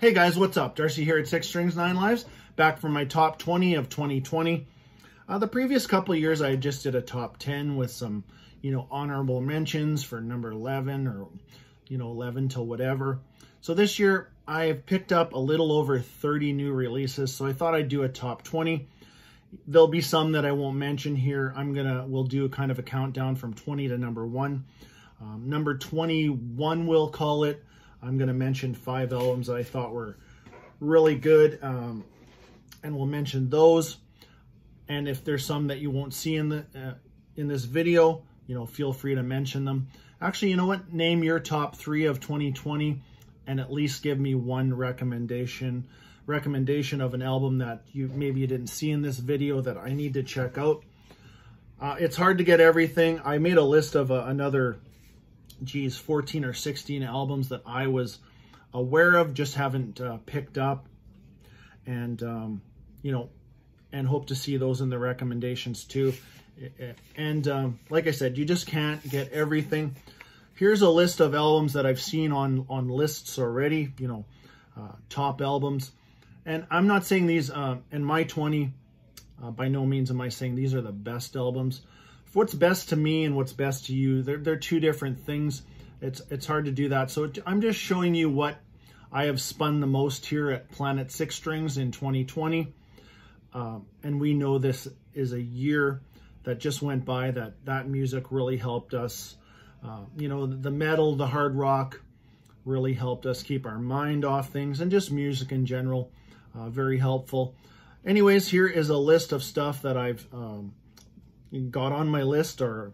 Hey guys, what's up? Darcy here at 6 Strings 9 Lives, back from my top 20 of 2020. The previous couple of years I just did a top 10 with some, honorable mentions for number 11 or, 11 to whatever. So this year I've picked up a little over 30 new releases, so I thought I'd do a top 20. There'll be some that I won't mention here. We'll do a kind of a countdown from 20 to number 1. Number 21, we'll call it. I'm going to mention 5 albums that I thought were really good, and we'll mention those. And if there's some that you won't see in this video, feel free to mention them. Actually, you know what? Name your top 3 of 2020, and at least give me one recommendation of an album that maybe you didn't see in this video that I need to check out. It's hard to get everything. I made a list of another 14 or 16 albums that I was aware of, just haven't picked up, and and hope to see those in the recommendations too. And like I said, you just can't get everything. Here's a list of albums that I've seen on lists already, top albums. And I'm not saying these in my 20, by no means am I saying these are the best albums. What's best to me and what's best to you, they're two different things. It's hard to do that. So I'm just showing you what I have spun the most here at Planet 6 Strings in 2020. And we know this is a year that just went by that music really helped us. The metal, the hard rock really helped us keep our mind off things, and just music in general, very helpful. Anyways, here is a list of stuff that I've got on my list, or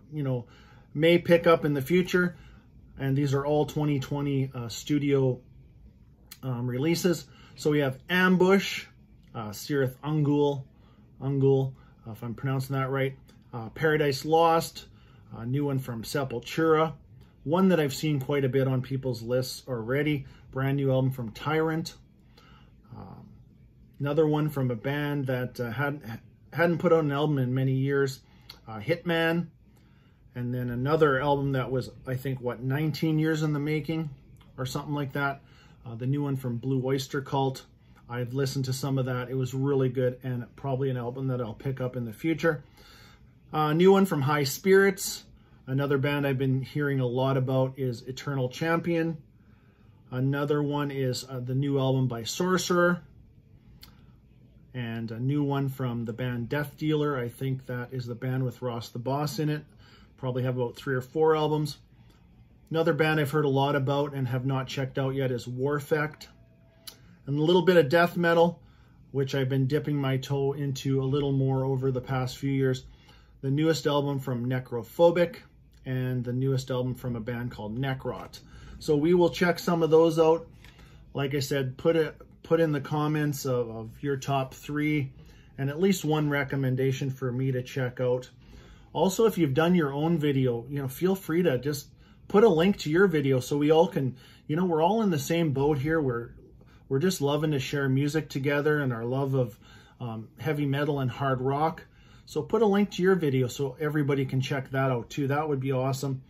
may pick up in the future, and these are all 2020 studio releases. So we have Ambush, Sirith Ungul, if I'm pronouncing that right, Paradise Lost, a new one from Sepultura, one that I've seen quite a bit on people's lists already, brand new album from Tyrant, another one from a band that hadn't put out an album in many years, Hitman, and then another album that was, I think, 19 years in the making or something like that, the new one from Blue Oyster Cult. I've listened to some of that. It was really good, and probably an album that I'll pick up in the future. New one from High Spirits. Another band I've been hearing a lot about is Eternal Champion. Another one is the new album by Sorcerer. And a new one from the band Death Dealer. I think that is the band with Ross the Boss in it. Probably have about 3 or 4 albums. Another band I've heard a lot about and have not checked out yet is Warfect. And a little bit of death metal, which I've been dipping my toe into a little more over the past few years. The newest album from Necrophobic, and the newest album from a band called Necrot. So we will check some of those out. Like I said, put in the comments of your top 3, and at least one recommendation for me to check out. Also, if you've done your own video, feel free to just put a link to your video so we all can, we're all in the same boat here. We're just loving to share music together and our love of heavy metal and hard rock. So put a link to your video so everybody can check that out too. That would be awesome.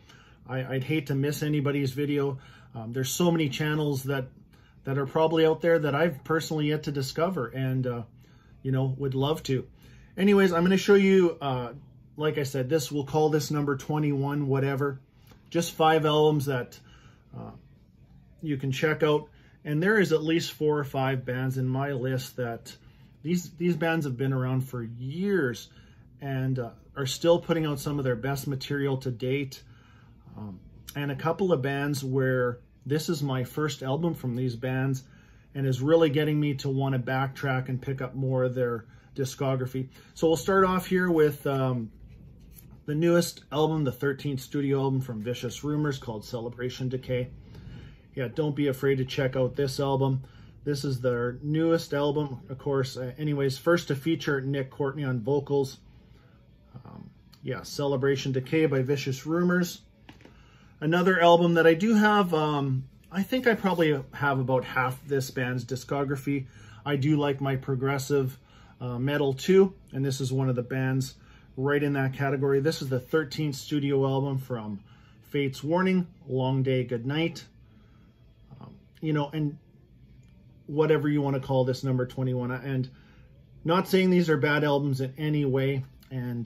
I'd hate to miss anybody's video. There's so many channels that are probably out there that I've personally yet to discover, and would love to. Anyways, I'm going to show you, like I said, we'll call this number 21, whatever. Just 5 albums that you can check out. And there is at least 4 or 5 bands in my list that these bands have been around for years and are still putting out some of their best material to date. And a couple of bands where this is my first album from these bands and is really getting me to want to backtrack and pick up more of their discography. So we'll start off here with the newest album, the 13th studio album from Vicious Rumors, called Celebration Decay. Yeah, don't be afraid to check out this album. This is their newest album, of course. Anyways, first to feature Nick Courtney on vocals. Yeah, Celebration Decay by Vicious Rumors. Another album that I do have, I think I probably have about half this band's discography. I do like my progressive metal too, and this is one of the bands right in that category. This is the 13th studio album from Fate's Warning, Long Day, Good Night. And whatever you want to call this number 21. And not saying these are bad albums in any way, and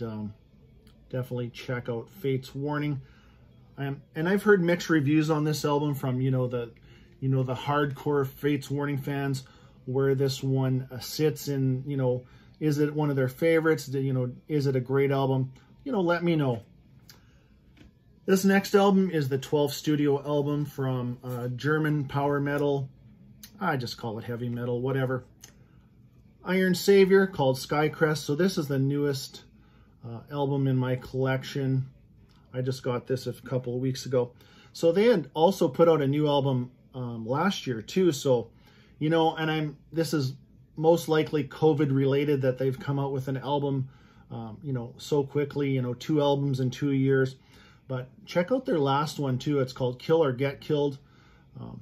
definitely check out Fate's Warning. And I've heard mixed reviews on this album from, the hardcore Fate's Warning fans, where this one sits in, is it one of their favorites? Is it a great album? Let me know. This next album is the 12th studio album from German power metal. I just call it heavy metal, whatever. Iron Savior, called Skycrest. So this is the newest album in my collection. I just got this a couple of weeks ago. So they had also put out a new album last year too. So, this is most likely COVID related that they've come out with an album, so quickly, 2 albums in 2 years. But check out their last one too. It's called Kill or Get Killed.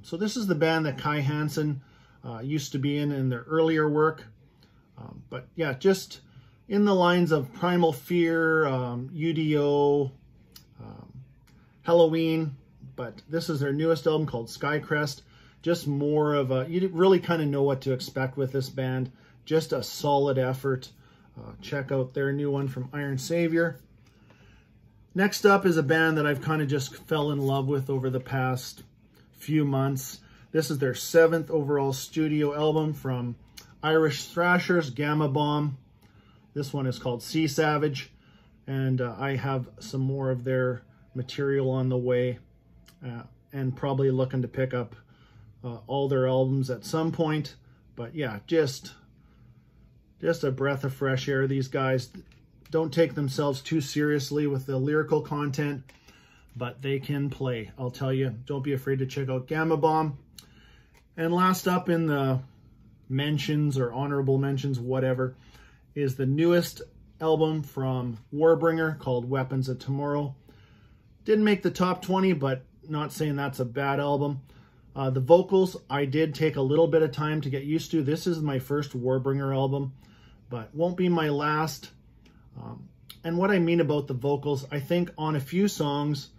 So this is the band that Kai Hansen used to be in their earlier work. But yeah, just in the lines of Primal Fear, UDO, Halloween. But this is their newest album called Skycrest. Just more of a, you really kind of know what to expect with this band. Just a solid effort. Check out their new one from Iron Savior. Next up is a band that I've kind of just fell in love with over the past few months. This is their 7th overall studio album from Irish thrashers, Gamma Bomb. This one is called Sea Savage, and I have some more of their material on the way, and probably looking to pick up all their albums at some point. But yeah, just a breath of fresh air. These guys don't take themselves too seriously with the lyrical content, but they can play. I'll tell you, don't be afraid to check out Gamma Bomb. And last up in the mentions or honorable mentions, whatever, is the newest album from Warbringer called Weapons of Tomorrow. Didn't make the top 20, but not saying that's a bad album. The vocals, I did take a little bit of time to get used to. This is my first Warbringer album, but won't be my last. And what I mean about the vocals, I think on a few songs,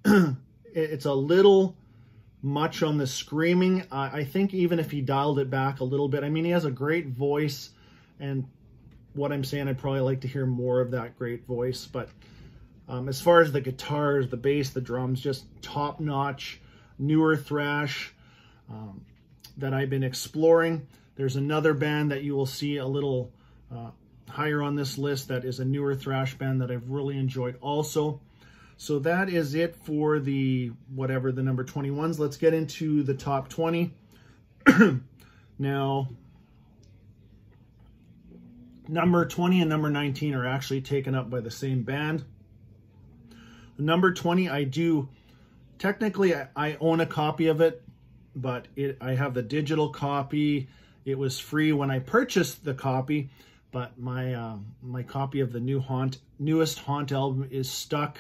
it's a little much on the screaming. I think even if he dialed it back a little bit, I mean, he has a great voice, and what I'm saying, I'd probably like to hear more of that great voice. But as far as the guitars, the bass, the drums, just top-notch, newer thrash that I've been exploring. There's another band that you will see a little higher on this list that is a newer thrash band that I've really enjoyed also. So that is it for the whatever the number 21s. Let's get into the top 20. Now, number 20 and number 19 are actually taken up by the same band. Number 20, technically I own a copy of it, but I have the digital copy. It was free when I purchased the copy, but my my copy of the newest Haunt album is stuck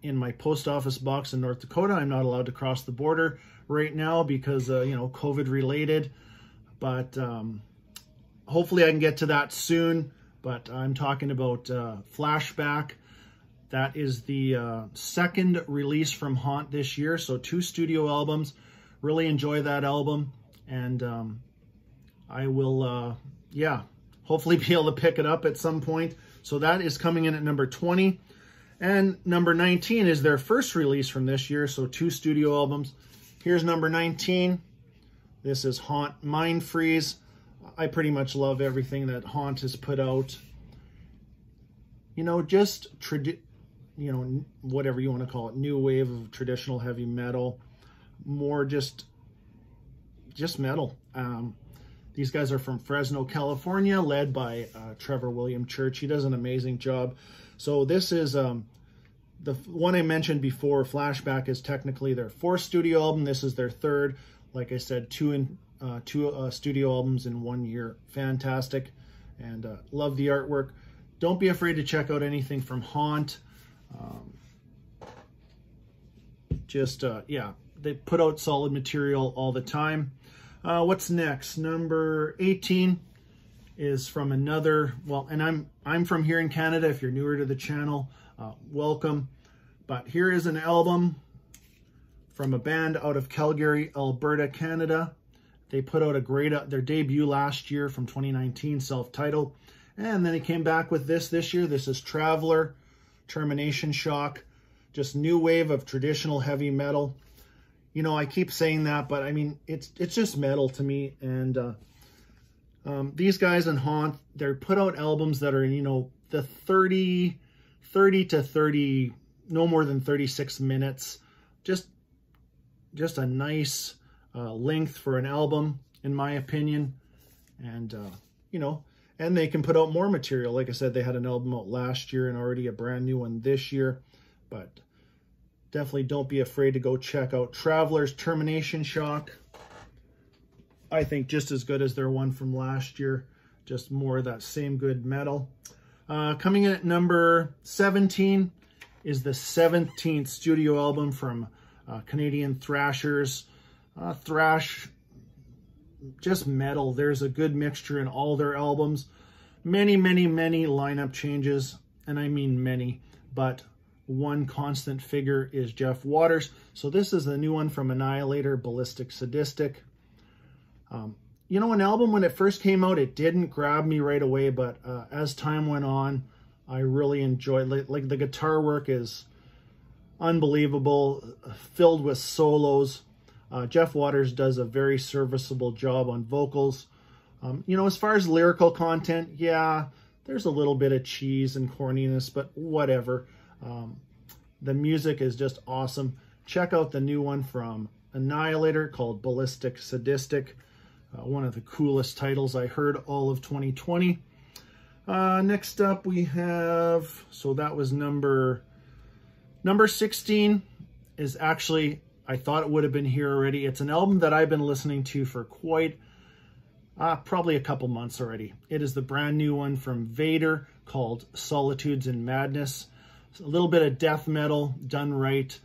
in my post office box in North Dakota. I'm not allowed to cross the border right now because COVID related, but hopefully I can get to that soon. But I'm talking about Flashback. That is the second release from Haunt this year, so 2 studio albums. Really enjoy that album, and I will hopefully be able to pick it up at some point. So that is coming in at number 20. And number 19 is their first release from this year, so 2 studio albums. Here's number 19. This is Haunt Mind Freeze. I pretty much love everything that Haunt has put out. Just whatever you want to call it, new wave of traditional heavy metal, more just metal. These guys are from Fresno, California, led by Trevor William Church. He does an amazing job. So this is the one I mentioned before. Flashback is technically their 4th studio album. This is their 3rd. Like I said, 2 studio albums in 1 year. Fantastic, and love the artwork. Don't be afraid to check out anything from Haunt. They put out solid material all the time. What's next? Number 18 is from another, and I'm from here in Canada. If you're newer to the channel, welcome. But here is an album from a band out of Calgary, Alberta, Canada. They put out their debut last year from 2019, self-titled. And then they came back with this year. This is Traveler, Termination Shock. Just new wave of traditional heavy metal. You know, I keep saying that, but I mean, it's just metal to me. And these guys in Haunt, they put out albums that are, you know, the 30 to 30, no more than 36 minutes. Just a nice length for an album, in my opinion. And, you know, and they can put out more material. Like I said, they had an album out last year and already a brand new one this year. But definitely don't be afraid to go check out Traveler's Termination Shock. I think just as good as their one from last year. Just more of that same good metal. Coming in at number 17 is the 17th studio album from Canadian thrashers. Thrash, just metal. There's a good mixture in all their albums. Many lineup changes, and I mean many, but one constant figure is Jeff Waters. So this is the new one from Annihilator, Ballistic Sadistic. You know, an album, when it first came out, it didn't grab me right away, but as time went on, I really enjoyed it. Like the guitar work is unbelievable, filled with solos. Jeff Waters does a very serviceable job on vocals. You know, as far as lyrical content, yeah, there's a little bit of cheese and corniness, but whatever. The music is just awesome. Check out the new one from Annihilator called Ballistic Sadistic. One of the coolest titles I heard all of 2020. Next up we have, so that was number 16 is actually, I thought it would have been here already. It's an album that I've been listening to for quite, probably a couple months already. It is the brand new one from Vader called Solitudes and Madness. It's a little bit of death metal done right.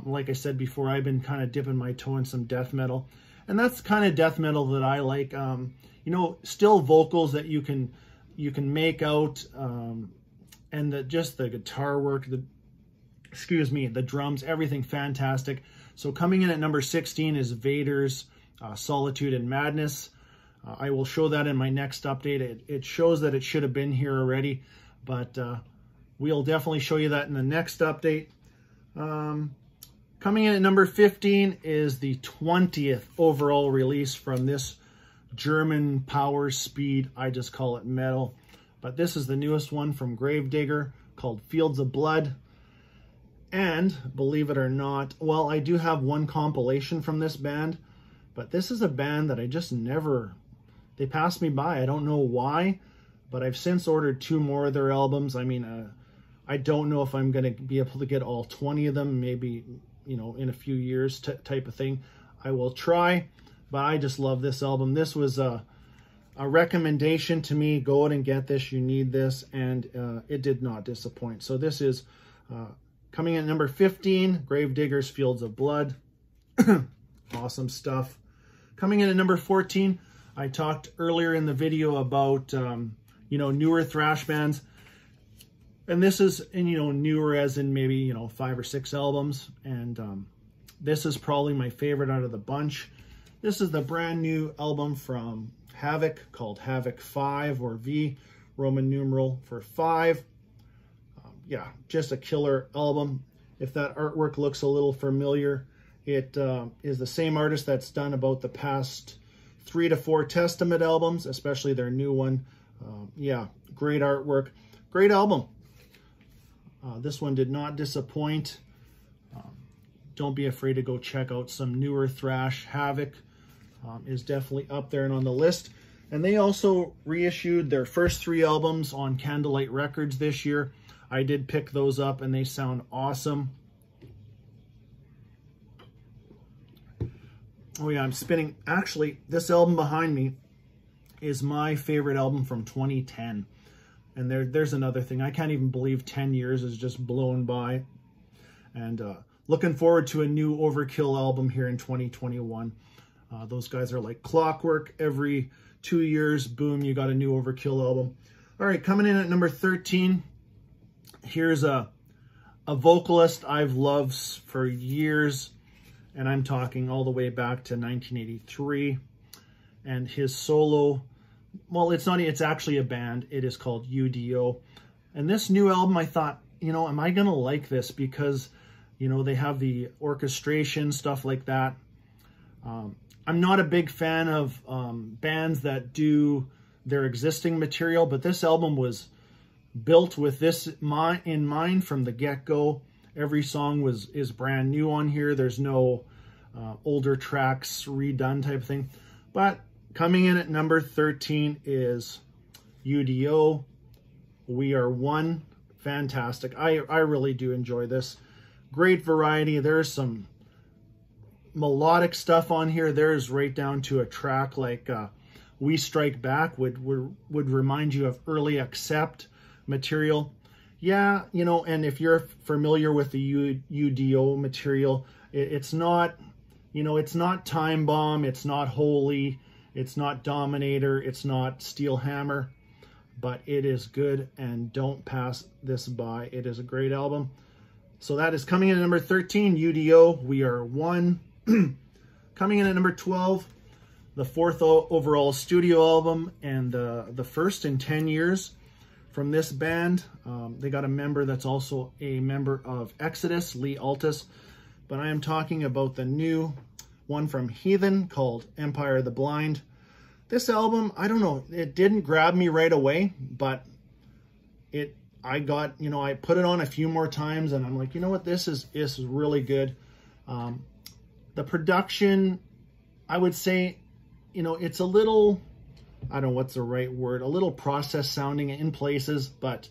Like I said before, I've been kind of dipping my toe in some death metal. And that's kind of death metal that I like. You know, still vocals that you can make out, and just the guitar work, the drums, everything fantastic. So coming in at number 16 is Vader's Solitude and Madness. I will show that in my next update. It shows that it should have been here already, but we'll definitely show you that in the next update. Coming in at number 15 is the 20th overall release from this German power speed, I just call it metal. But this is the newest one from Gravedigger called Fields of Blood. And believe it or not, well, I do have one compilation from this band, but this is a band that I just never, they passed me by. I don't know why, but I've since ordered 2 more of their albums. I mean, I don't know if I'm going to be able to get all 20 of them, maybe, you know, in a few years type of thing. I will try, but I just love this album. This was a recommendation to me. Go out and get this. You need this, and it did not disappoint. So this is coming in at number 15, Gravedigger's Fields of Blood. Awesome stuff. Coming in at number 14, I talked earlier in the video about, you know, newer thrash bands. And this is, you know, newer as in maybe, you know, 5 or 6 albums. And this is probably my favorite out of the bunch. This is the brand new album from Havoc called Havoc 5, or V, Roman numeral for 5. Yeah, just a killer album. If that artwork looks a little familiar, it is the same artist that's done about the past 3 to 4 Testament albums, especially their new one. Yeah, great artwork, great album. This one did not disappoint. Don't be afraid to go check out some newer thrash. Havoc is definitely up there and on the list. And they also reissued their first 3 albums on Candlelight Records this year. I did pick those up and they sound awesome. Oh yeah, I'm spinning. Actually, this album behind me is my favorite album from 2010. And there's another thing. I can't even believe 10 years has just blown by. And looking forward to a new Overkill album here in 2021. Those guys are like clockwork. Every 2 years, boom, you got a new Overkill album. All right, coming in at number 13, here's a vocalist I've loved for years. and I'm talking all the way back to 1983. And his solo, well, it's actually a band. It is called UDO. And this new album, I thought, you know, am I going to like this? Because, you know, they have the orchestration, stuff like that. I'm not a big fan of bands that do their existing material, but this album was built with this in mind from the get-go. Every song is brand new on here. There's no older tracks redone type of thing. But coming in at number 13 is UDO, We Are One. Fantastic. I really do enjoy this. Great variety. There's some melodic stuff on here. There's right down to a track like We Strike Back would remind you of early Accept material. Yeah, you know, and if you're familiar with the UDO material, it's not, you know, it's not Time Bomb, it's not Holy, it's not Dominator, it's not Steel Hammer, but it is good, and don't pass this by. It is a great album. So that is coming in at number 13, UDO, We Are One. Coming in at number 12, the fourth overall studio album, and the first in 10 years from this band. They got a member that's also a member of Exodus, Lee Altus, but I am talking about the new one from Heathen called Empire of the Blind. This album, I don't know, it didn't grab me right away, but I put it on a few more times, and I'm like, you know what, this is really good. The production, I would say, you know, it's a little, I don't know what's the right word, a little process sounding in places, but,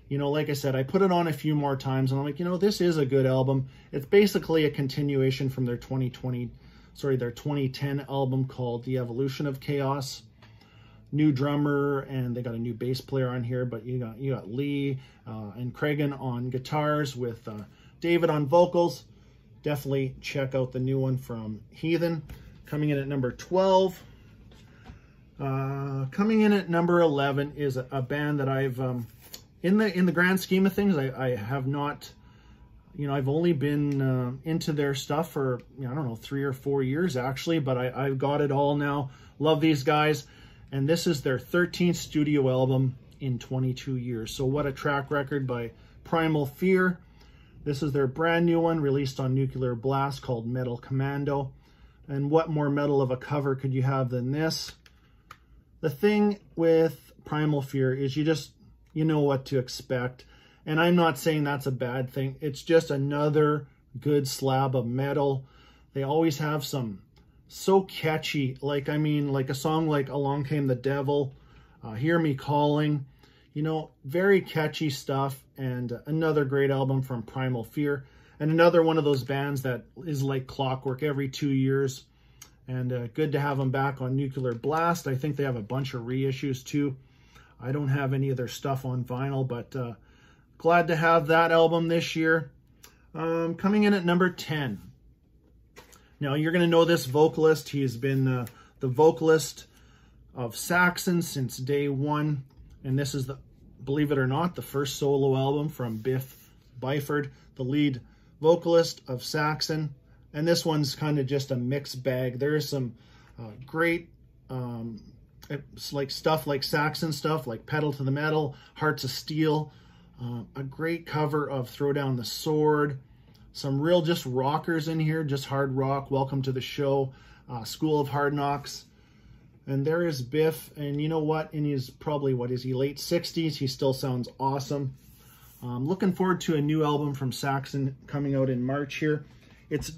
you know, like I said, I put it on a few more times, and I'm like, you know, this is a good album. It's basically a continuation from their 2010 album called The Evolution of Chaos. New drummer, and they got a new bass player on here, but you got Lee and Cregan on guitars with David on vocals. Definitely check out the new one from Heathen. Coming in at number 12. Coming in at number 11 is a band that I've, in the grand scheme of things, I have not, you know, I've only been into their stuff for, you know, I don't know, 3 or 4 years actually, but I've got it all now. Love these guys. And this is their 13th studio album in 22 years. So what a track record by Primal Fear. This is their brand new one released on Nuclear Blast called Metal Commando. And what more metal of a cover could you have than this? The thing with Primal Fear is you know what to expect. And I'm not saying that's a bad thing. It's just another good slab of metal. They always have some so catchy, like a song like Along Came the Devil, Hear Me Calling, you know, very catchy stuff. And another great album from Primal Fear, and another one of those bands that is like clockwork every 2 years. And good to have them back on Nuclear Blast. I think they have a bunch of reissues too. I don't have any of their stuff on vinyl, but glad to have that album this year. Coming in at number 10. Now, you're going to know this vocalist. He's been the vocalist of Saxon since day one. And this is, believe it or not, the first solo album from Biff Byford, the lead vocalist of Saxon. And this one's kind of just a mixed bag. There is some great it's like stuff like Saxon stuff, like Pedal to the Metal, Hearts of Steel. A great cover of Throw Down the Sword. Some real just rockers in here, just hard rock. Welcome to the Show, School of Hard Knocks. And there is Biff, and you know what? In his probably, what is he, late 60s, he still sounds awesome. Looking forward to a new album from Saxon coming out in March here. It's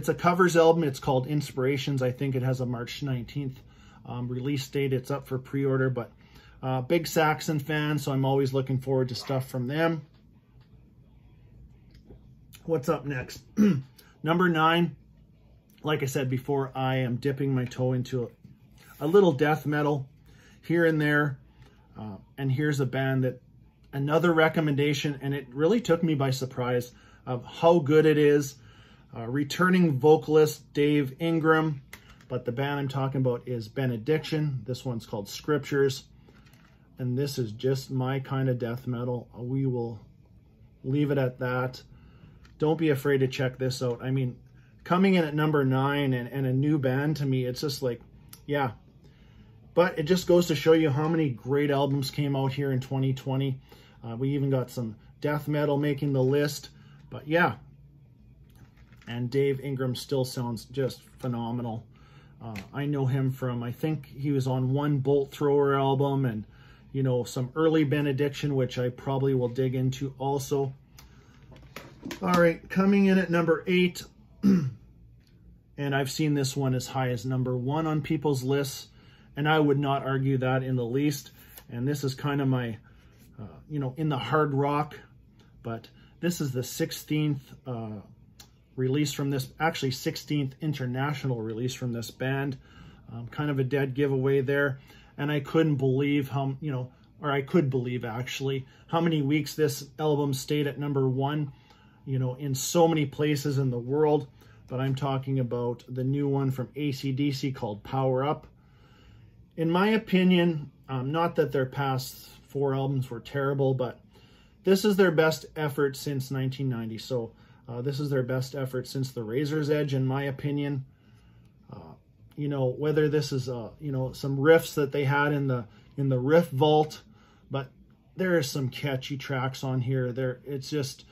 a covers album. It's called Inspirations. I think it has a March 19th release date. It's up for pre-order, but big Saxon fan, so I'm always looking forward to stuff from them. What's up next? Number 9. Like I said before, I am dipping my toe into a little death metal here and there. And here's a band that, another recommendation, and it really took me by surprise of how good it is. Returning vocalist Dave Ingram, but the band I'm talking about is Benediction. This one's called Scriptures, and this is just my kind of death metal. We will leave it at that. Don't be afraid to check this out. I mean, coming in at number 9 and a new band to me, it's just like, yeah. But it just goes to show you how many great albums came out here in 2020. We even got some death metal making the list. But yeah. And Dave Ingram still sounds just phenomenal. I know him from, I think he was on one Bolt Thrower album and, you know, some early Benediction, which I probably will dig into also. All right, coming in at number 8. And I've seen this one as high as number 1 on people's lists. And I would not argue that in the least. And this is kind of my, you know, in the hard rock. But this is the 16th release from this, actually 16th international release from this band. Kind of a dead giveaway there. And I couldn't believe how, you know, or I could believe actually, how many weeks this album stayed at number 1, you know, in so many places in the world. But I'm talking about the new one from AC/DC called Power Up. In my opinion, not that their past 4 albums were terrible, but this is their best effort since 1990. So this is their best effort since the Razor's Edge, in my opinion. You know, whether this is, you know, some riffs that they had in the riff vault, but there are some catchy tracks on here. It's just,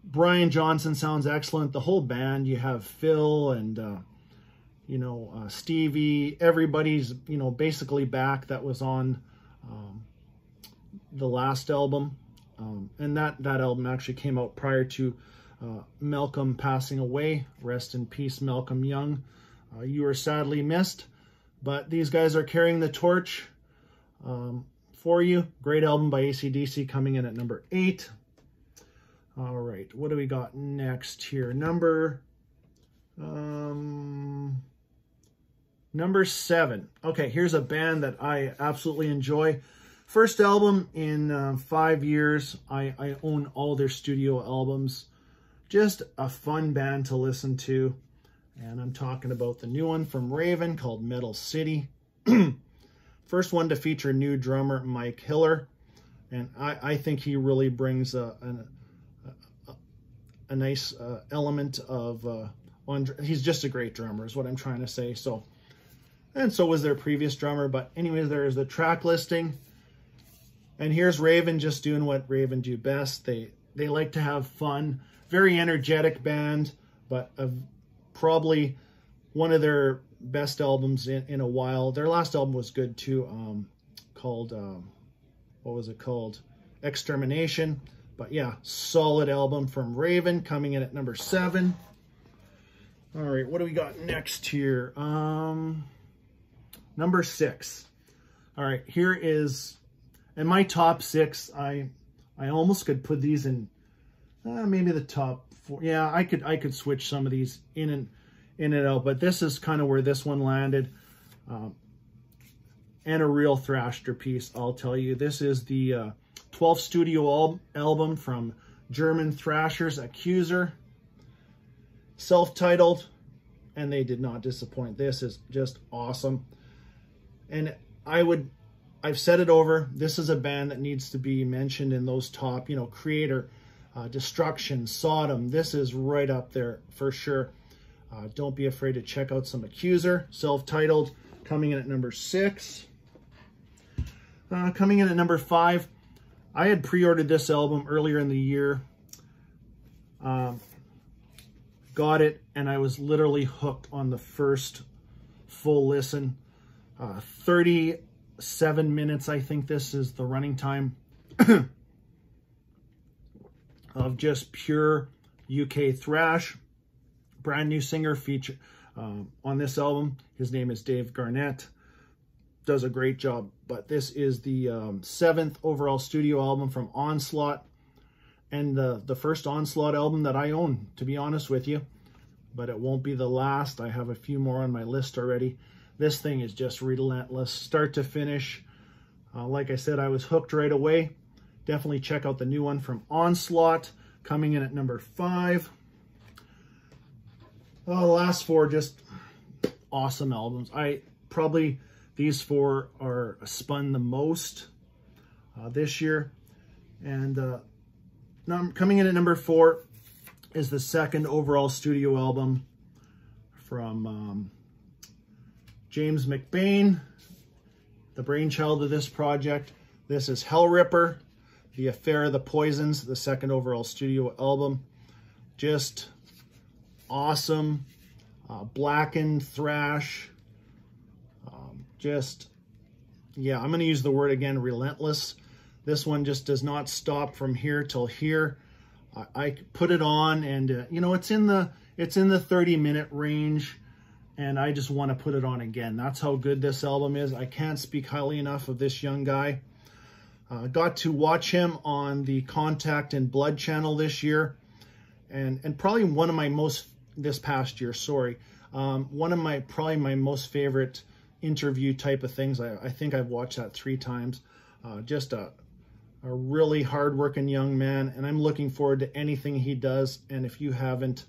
Brian Johnson sounds excellent. The whole band, you have Phil and, you know, Stevie, everybody's, you know, basically back that was on the last album. And that album actually came out prior to Malcolm passing away. Rest in peace, Malcolm Young. You are sadly missed, but these guys are carrying the torch for you. Great album by AC/DC coming in at number 8. All right, what do we got next here? Number 7. Okay, here's a band that I absolutely enjoy. First album in 5 years. I own all their studio albums. Just a fun band to listen to. And I'm talking about the new one from Raven called Metal City. First one to feature new drummer Mike Hiller. And I think he really brings a nice element of... he's just a great drummer is what I'm trying to say. So, and so was their previous drummer. But anyways, there's the track listing. And here's Raven just doing what Raven do best. They like to have fun. Very energetic band, but probably one of their best albums in a while. Their last album was good too, called, what was it called? Extermination. But yeah, solid album from Raven, coming in at number 7. All right, what do we got next here? Number 6. All right, here is, in my top 6, I almost could put these in maybe the top 4. Yeah, I could switch some of these in and out, but this is kind of where this one landed. And a real thrasher piece, I'll tell you. This is the 12th studio album from German thrashers Accuser. Self-titled, and they did not disappoint. This is just awesome. And I've said it over, this is a band that needs to be mentioned in those top, you know, Creator, Destruction, Sodom. This is right up there for sure. Don't be afraid to check out some Accuser. Self-titled, coming in at number 6. Coming in at number 5. I had pre-ordered this album earlier in the year. Got it, and I was literally hooked on the first full listen. 37 minutes, I think this is the running time. Of just pure UK thrash. Brand new singer feature on this album. His name is Dave Garnett. Does a great job. But this is the 7th overall studio album from Onslaught. And the first Onslaught album that I own, to be honest with you. But it won't be the last. I have a few more on my list already. This thing is just relentless, start to finish. Like I said, I was hooked right away. Definitely check out the new one from Onslaught, coming in at number 5. Oh, the last 4, just awesome albums. These 4 are spun the most this year. And coming in at number 4 is the 2nd overall studio album from James McBain, the brainchild of this project. This is Hell Ripper, The Affair of the Poisons, the second overall studio album. Just awesome, blackened thrash. Yeah, I'm going to use the word again, relentless. This one just does not stop from here till here. I put it on, and you know, it's in the 30-minute range, and I just want to put it on again. That's how good this album is. I can't speak highly enough of this young guy. Got to watch him on the Contact and Blood channel this year, and probably one of my most, this past year, sorry, one of my, probably my most favorite interview type of things. I think I've watched that 3 times. Just a really hard-working young man, and I'm looking forward to anything he does. And if you haven't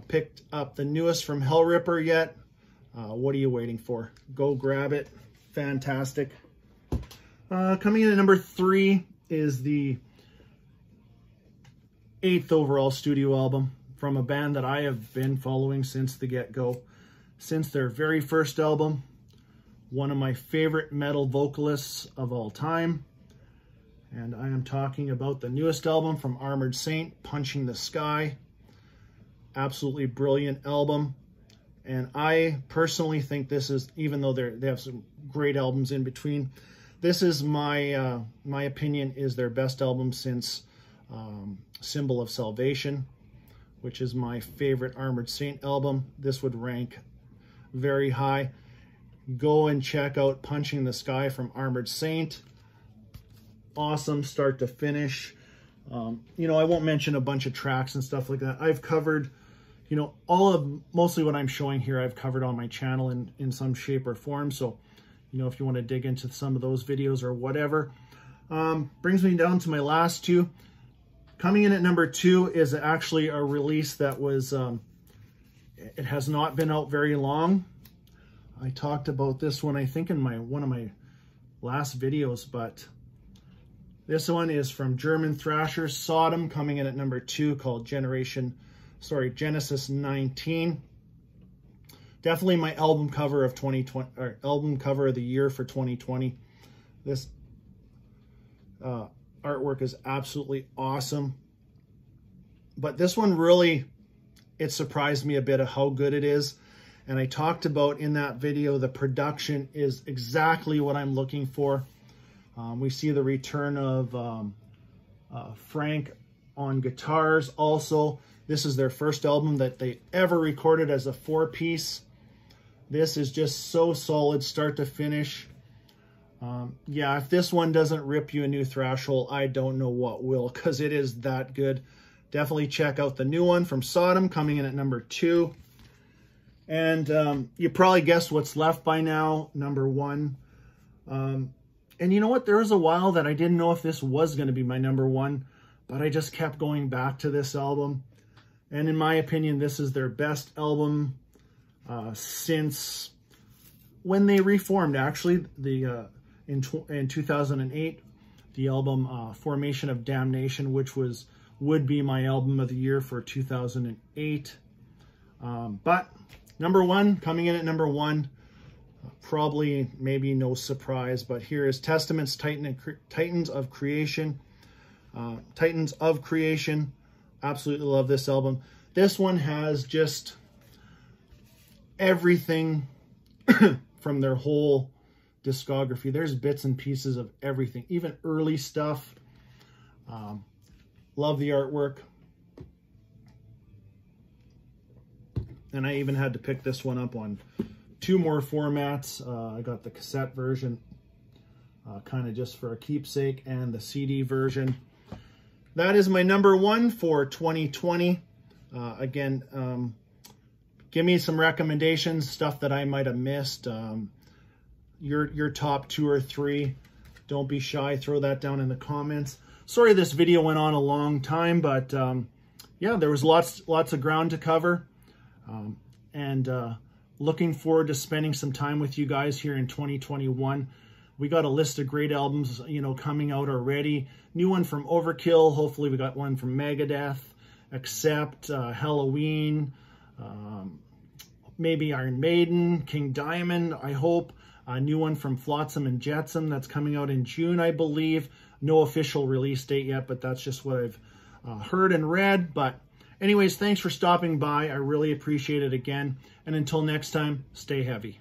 picked up the newest from Hell Ripper yet, what are you waiting for? Go grab it. Fantastic. Coming in at number 3 is the 8th overall studio album from a band that I have been following since the get-go, since their very first album. One of my favorite metal vocalists of all time. And I am talking about the newest album from Armored Saint, Punching the Sky. Absolutely brilliant album. And I personally think this is, even though they have some great albums in between, this is my opinion, is their best album since Symbol of Salvation, which is my favorite Armored Saint album. This would rank very high. Go and check out Punching the Sky from Armored Saint. Awesome start to finish. You know, I won't mention a bunch of tracks and stuff like that. I've covered, you know, mostly what I'm showing here, I've covered on my channel in some shape or form. So, you know, if you want to dig into some of those videos or whatever. Brings me down to my last 2. Coming in at number 2 is actually a release that was, it has not been out very long. I talked about this one, I think, in one of my last videos, but this one is from German thrasher Sodom, coming in at number 2, called Genesis 19. Definitely my album cover of 2020, or album cover of the year for 2020. This artwork is absolutely awesome. But this one really, it surprised me a bit of how good it is. And I talked about in that video, the production is exactly what I'm looking for. We see the return of Frank on guitars. Also, this is their first album that they ever recorded as a 4-piece. This is just so solid, start to finish. Yeah, if this one doesn't rip you a new thrash hole, I don't know what will, because it is that good. Definitely check out the new one from Sodom, coming in at number 2. And you probably guessed what's left by now, number 1. And you know what? There was a while that I didn't know if this was going to be my number 1, but I just kept going back to this album. And in my opinion, this is their best album since when they reformed, actually. In 2008, the album Formation of Damnation, which would be my album of the year for 2008. But number 1, coming in at number 1, probably maybe no surprise, but here is Testament's Titans of Creation. Titans of Creation. Absolutely love this album. This one has just everything from their whole discography. There's bits and pieces of everything, even early stuff. Love the artwork. And I even had to pick this one up on 2 more formats. I got the cassette version, kind of just for a keepsake, and the CD version. That is my number 1 for 2020. Again, give me some recommendations, stuff that I might have missed. Your top 2 or 3. Don't be shy. Throw that down in the comments. Sorry this video went on a long time, but yeah, there was lots of ground to cover. And looking forward to spending some time with you guys here in 2021. We got a list of great albums, you know, coming out already. New one from Overkill. Hopefully we got one from Megadeth, Accept, Halloween, maybe Iron Maiden, King Diamond, I hope. A new one from Flotsam and Jetsam that's coming out in June, I believe. No official release date yet, but that's just what I've heard and read. But anyways, thanks for stopping by. I really appreciate it again. And until next time, stay heavy.